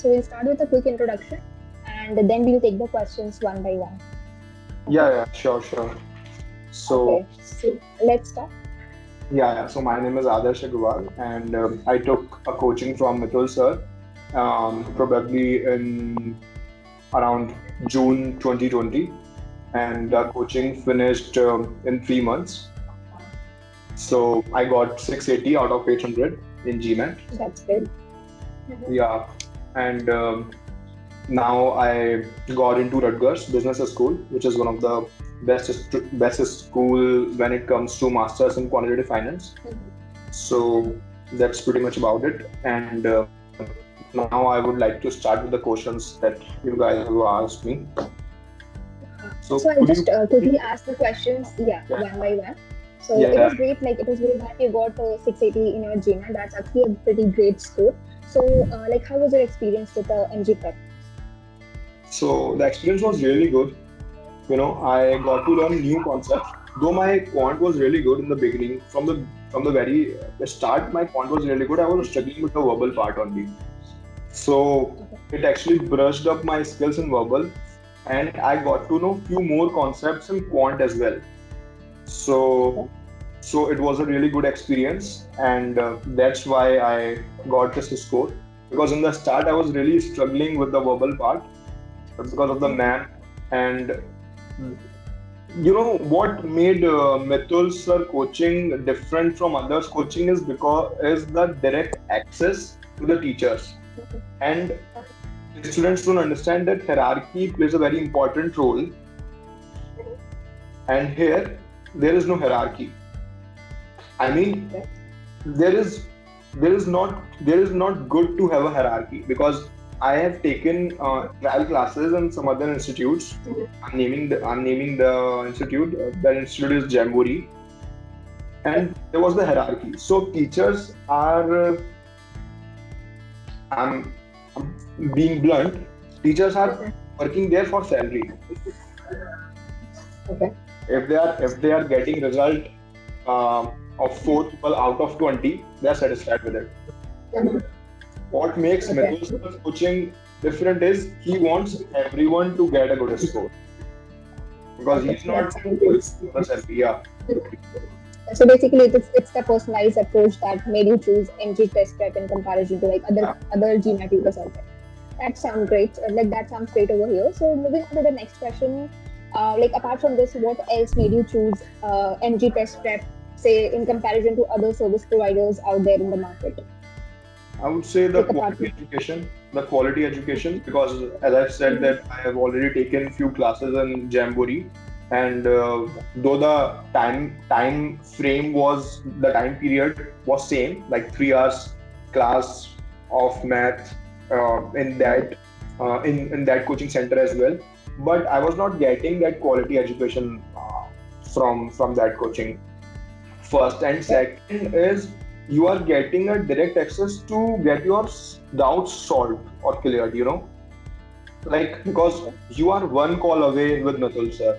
So we'll start with a quick introduction and then we'll take the questions one by one. Okay? Yeah, sure. So, Okay. So let's start. so my name is Adarsh Agrawal, and I took a coaching from Mitul sir, probably in around June 2020, and the coaching finished in 3 months. So I got 680 out of 800 in GMAT. That's good. Mhm. Yeah, and now I got into Rutgers Business School, which is one of the best school when it comes to masters in quantitative finance. So that's pretty much about it. And now I would like to start with the questions that you guys have asked me. So So I'll could just you? quickly ask the questions, Yeah, one by one. So it yeah. was great, like it was great that you got 680 in your GMAT. That's actually a pretty great score. So, like, how was your experience with the MG Prep? So the experience was really good. I got to learn new concepts. Though my quant was really good in the beginning, from the very start, my quant was really good. I was struggling with the verbal part only. So it actually brushed up my skills in verbal, and I got to know few more concepts in quant as well. So so it was a really good experience, and that's why I got this score. Because in the start, I was really struggling with the verbal part because of the man. And what made Mitul sir coaching different from others coaching is the direct access to the teachers. And students don't understand that hierarchy plays a very important role. And here there is no hierarchy. I mean, there is there is not good to have a hierarchy, because I have taken trial classes in some other institutes. I'm naming the institute. That institute is Jamboree, and there was the hierarchy. So teachers are, I'm, I'm being blunt. Teachers are working there for salary. Okay. If they are getting result of 4 people out of 20, they are satisfied with it. What makes Okay. Mithul's coaching different is he wants everyone to get a good score, because Okay. he's That not sounds going good. for the selfie. Yeah, So basically, it's the personalized approach that made you choose MG Test Prep in comparison to like yeah. other GMAT tutors out there. That sounds great. Like that sounds great over here. So moving on to the next question, like apart from this, what else made you choose MG Test Prep, say in comparison to other service providers out there in the market? I would say the Like apart quality from. education, the quality education, because as I've said Mhm. that I have already taken few classes in Jamboree, and though the time period was same, like 3 hours class of math in that coaching center as well, but I was not getting that quality education from that coaching. First, and Okay. second is you are getting a direct access to get your doubts solved or cleared. Like, because Okay. you are one call away with Natul sir.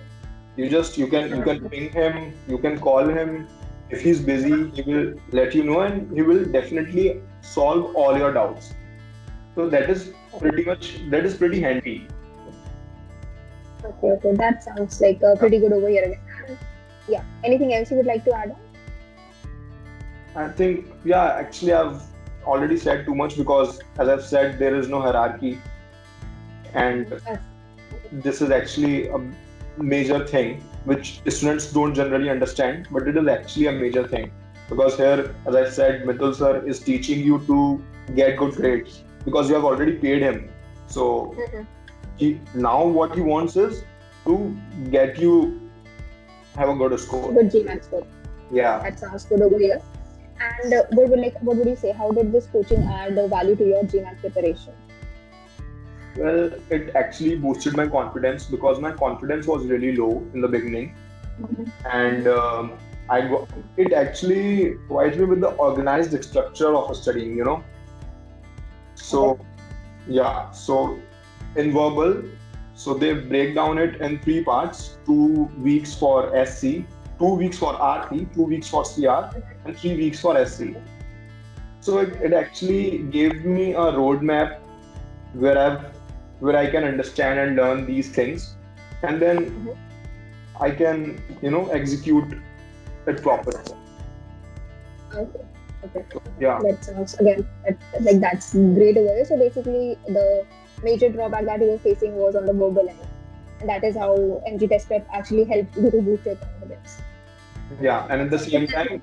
You can ping him, you can call him. If he's busy, he will let you know, and he will definitely solve all your doubts. So that is pretty handy. Okay. Okay. That sounds like pretty good over here again. Yeah. Anything else you would like to add on? I think, yeah, actually I've already said too much, because as I've said, there is no hierarchy, and Yes. this is actually a major thing which students don't generally understand, but it is actually a major thing, because here, as I said, Mitul sir is teaching you to get good grades because you have already paid him. So Mhm. now what he wants is to get you have a good score. Good GMAT score. Yeah. That sounds good over here. And what would you say? How did this coaching add value to your GMAT preparation? Well, it actually boosted my confidence, because my confidence was really low in the beginning, Mhm. and it actually provides me with the organized structure of studying. Okay. So yeah, so in verbal, so they break down it in three parts: 2 weeks for SC, 2 weeks for RT, 2 weeks for CR, and 3 weeks for SC. So it actually gave me a roadmap where I can understand and learn these things, and then I can execute it properly. Okay. Okay. Yeah. That sounds again like that's great over here. So basically, the major drawback that you were facing was on the verbal end, and that is how MG test prep actually helped you to boost your confidence. Yeah, and at the same time,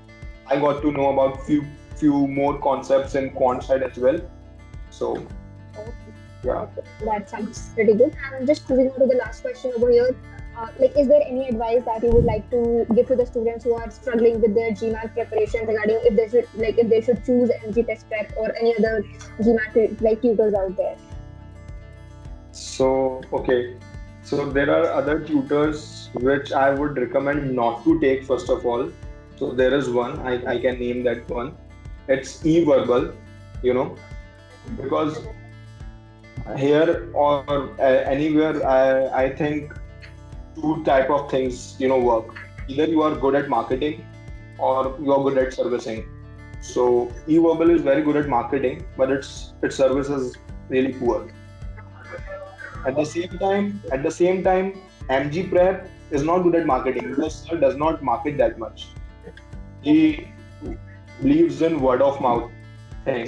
I got to know about few more concepts in quant side as well. So Okay. yeah. Okay. That sounds pretty good. And just moving on to the last question over here. Like, is there any advice that you would like to give to the students who are struggling with their GMAT preparation regarding if they should choose MG test prep or any other GMAT like tutors out there? So okay. So there are other tutors which I would recommend not to take first of all. So there is one, I can name that one. It's eVerbal, you know, because here or anywhere I think two type of things work. Either you are good at marketing or you are good at servicing. So eVerbal is very good at marketing, but its service is really poor. At the same time, MG Prep is not good at marketing because sir does not market that much. He believes in word of mouth thing.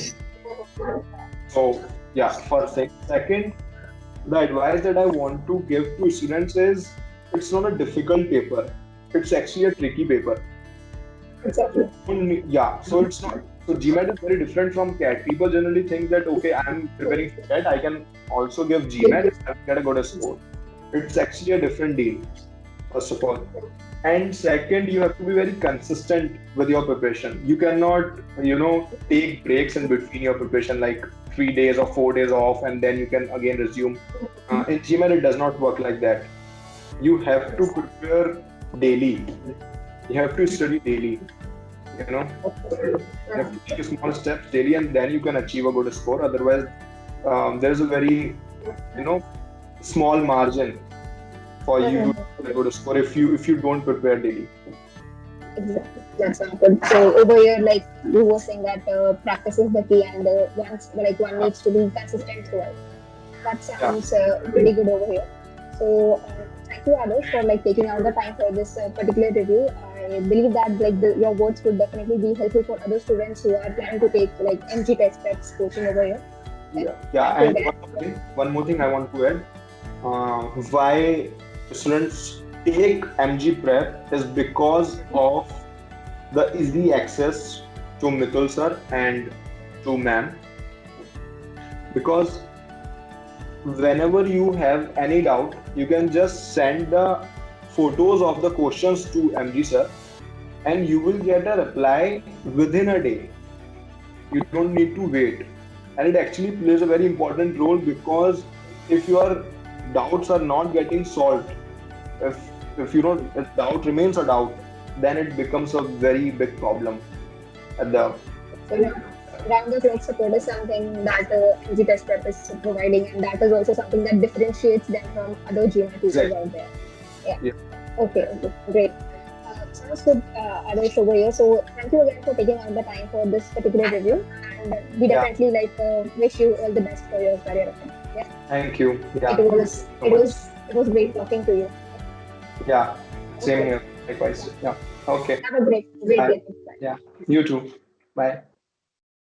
So yeah, first thing. Second, the advice that I want to give to students is it's not a difficult paper. It's actually a tricky paper. Exactly. Yeah, so it's not. So GMAT is very different from CAT. People generally think that okay, I'm preparing for CAT, I can also give GMAT if I get a good score. It's actually a different deal, first of all. And second, you have to be very consistent with your preparation. You cannot, take breaks in between your preparation, like 3 days or 4 days off, and then you can again resume. In GMAT, it does not work like that. You have to prepare daily. You have to study daily. You have to take small steps daily, and then you can achieve a good score. Otherwise, there is a very, small margin for you to get a good score if you don't prepare daily. Exactly. That sounds good. So over here, like you were saying that practice is the key, and one needs to be consistent throughout. That sounds pretty good over here. So thank you, Adarsh, for taking out the time for this particular review. I believe that your words would definitely be helpful for other students who are planning to take MG test preps coaching over here. Yeah. And one more thing I want to add. Why students take MG Prep is because of the easy access to Mitul sir and to ma'am. Because whenever you have any doubt, you can just send the photos of the questions to MG sir, and you will get a reply within a day. You don't need to wait, and it actually plays a very important role because if your doubts are not getting solved, if doubt remains a doubt, then it becomes a very big problem at the. So round the clock support is something that MG test prep is providing, and that is also something that differentiates them from other GMAT tutors out there. Yeah. Okay, great. Sounds good, Adarsh over here. So thank you again for taking out the time for this particular review, and we definitely wish you all the best for your career. Yeah. Thank you. Yeah. It was great talking to you. Yeah. Same here. Likewise. Yeah. Okay. Have a great day. Yeah. You too. Bye.